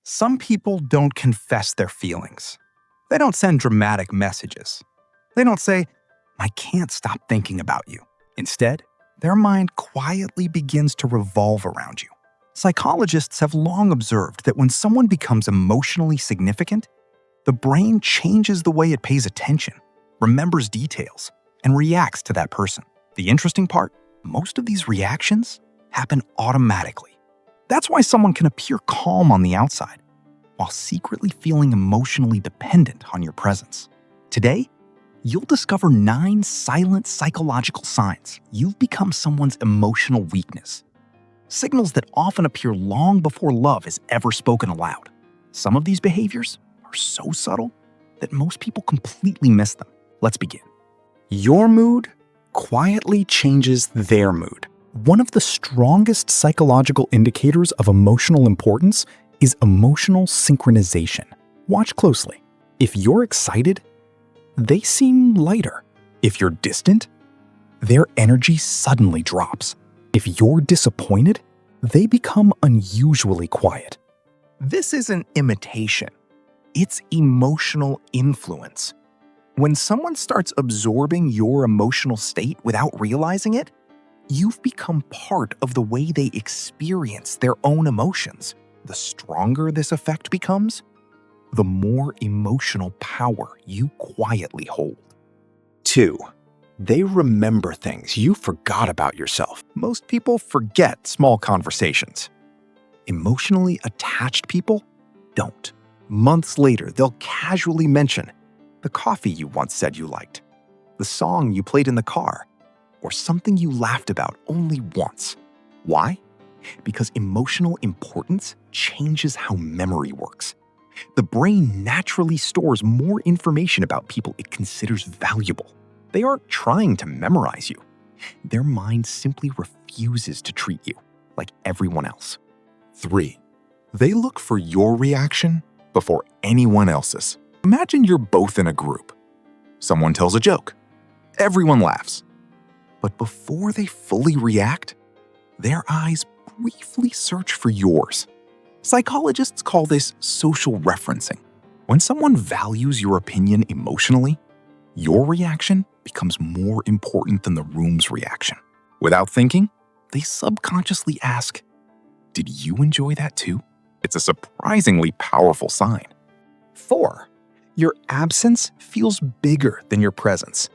Some people don't confess their feelings. They don't send dramatic messages. They don't say, "I can't stop thinking about you." Instead, their mind quietly begins to revolve around you. Psychologists have long observed that when someone becomes emotionally significant, the brain changes the way it pays attention, remembers details, and reacts to that person. The interesting part, most of these reactions happen automatically. That's why someone can appear calm on the outside, while secretly feeling emotionally dependent on your presence. Today, you'll discover 9 silent psychological signs you've become someone's emotional weakness. Signals that often appear long before love is ever spoken aloud. Some of these behaviors are so subtle that most people completely miss them. Let's begin. Your mood quietly changes their mood. One of the strongest psychological indicators of emotional importance is emotional synchronization. Watch closely. If you're excited, they seem lighter. If you're distant, their energy suddenly drops. If you're disappointed, they become unusually quiet. This isn't imitation. It's emotional influence. When someone starts absorbing your emotional state without realizing it, you've become part of the way they experience their own emotions. The stronger this effect becomes, the more emotional power you quietly hold. 2. They remember things you forgot about yourself. Most people forget small conversations. Emotionally attached people don't. Months later, they'll casually mention the coffee you once said you liked, the song you played in the car, or something you laughed about only once. Why? Because emotional importance changes how memory works. The brain naturally stores more information about people it considers valuable. They aren't trying to memorize you. Their mind simply refuses to treat you like everyone else. 3. They look for your reaction before anyone else's. Imagine you're both in a group. Someone tells a joke. Everyone laughs. But before they fully react, their eyes briefly search for yours. Psychologists call this social referencing. When someone values your opinion emotionally, your reaction becomes more important than the room's reaction. Without thinking, they subconsciously ask, "Did you enjoy that too?" It's a surprisingly powerful sign. 4. Your absence feels bigger than your presence.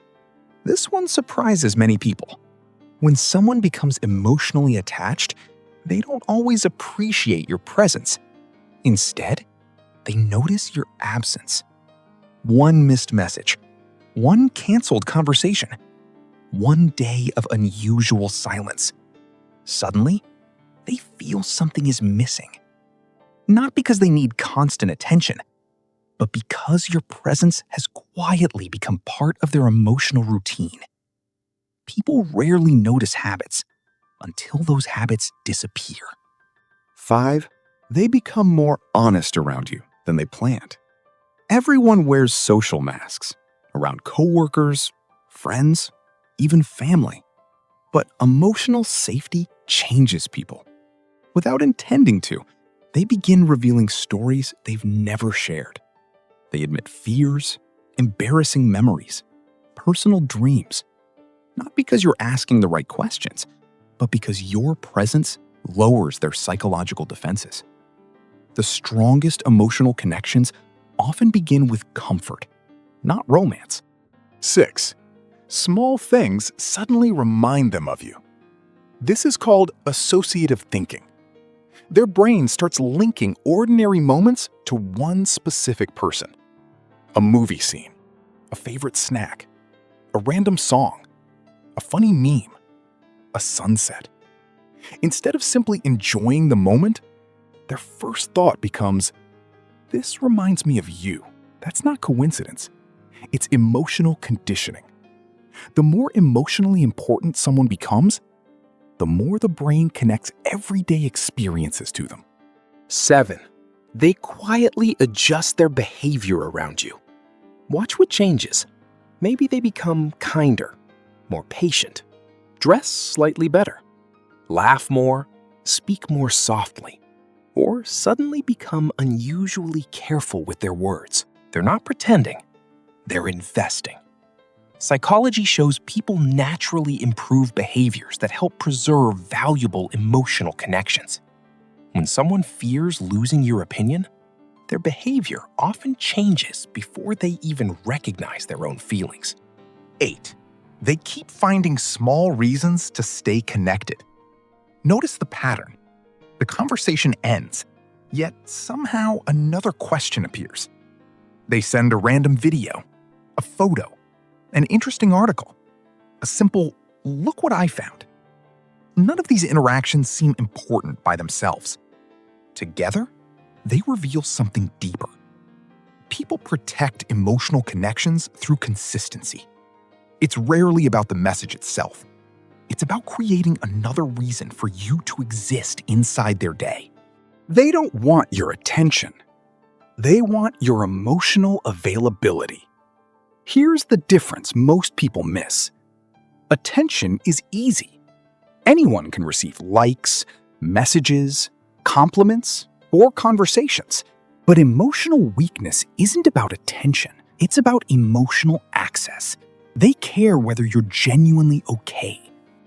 This one surprises many people. When someone becomes emotionally attached, they don't always appreciate your presence. Instead, they notice your absence. One missed message, one canceled conversation, one day of unusual silence. Suddenly, they feel something is missing. Not because they need constant attention, but because your presence has quietly become part of their emotional routine. People rarely notice habits until those habits disappear. 5. They become more honest around you than they planned. Everyone wears social masks around coworkers, friends, even family. But emotional safety changes people. Without intending to, they begin revealing stories they've never shared. They admit fears, embarrassing memories, personal dreams. Not because you're asking the right questions, but because your presence lowers their psychological defenses. The strongest emotional connections often begin with comfort, not romance. 6. Small things suddenly remind them of you. This is called associative thinking. Their brain starts linking ordinary moments to one specific person. A movie scene, a favorite snack, a random song, a funny meme, a sunset. Instead of simply enjoying the moment, their first thought becomes, "This reminds me of you." That's not coincidence. It's emotional conditioning. The more emotionally important someone becomes, the more the brain connects everyday experiences to them. 7. They quietly adjust their behavior around you. Watch what changes. Maybe they become kinder, more patient, dress slightly better, laugh more, speak more softly. or suddenly become unusually careful with their words. They're not pretending, they're investing. Psychology shows people naturally improve behaviors that help preserve valuable emotional connections. When someone fears losing your opinion, their behavior often changes before they even recognize their own feelings. 8. They keep finding small reasons to stay connected. Notice the pattern. The conversation ends, yet somehow another question appears. They send a random video, a photo, an interesting article, a simple, "Look what I found." None of these interactions seem important by themselves. Together, they reveal something deeper. People protect emotional connections through consistency. It's rarely about the message itself. It's about creating another reason for you to exist inside their day. They don't want your attention. They want your emotional availability. Here's the difference most people miss. Attention is easy. Anyone can receive likes, messages, compliments, or conversations. But emotional weakness isn't about attention. It's about emotional access. They care whether you're genuinely okay.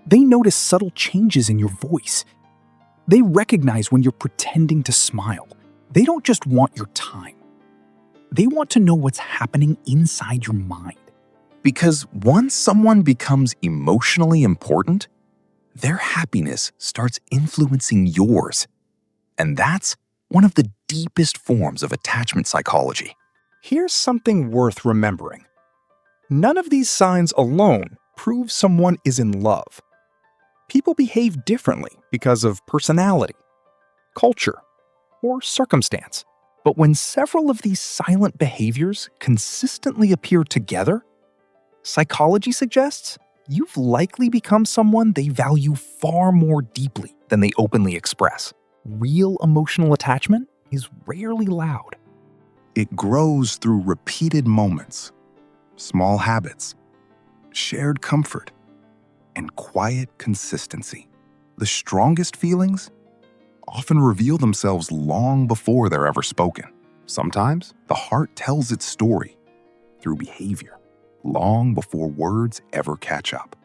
They notice subtle changes in your voice. They recognize when you're pretending to smile. They don't just want your time. They want to know what's happening inside your mind. Because once someone becomes emotionally important, their happiness starts influencing yours. And that's one of the deepest forms of attachment psychology. Here's something worth remembering. None of these signs alone prove someone is in love. People behave differently because of personality, culture, or circumstance. But when several of these silent behaviors consistently appear together, psychology suggests you've likely become someone they value far more deeply than they openly express. Real emotional attachment is rarely loud. It grows through repeated moments, small habits, shared comfort, and quiet consistency. The strongest feelings often reveal themselves long before they're ever spoken. Sometimes the heart tells its story through behavior, long before words ever catch up.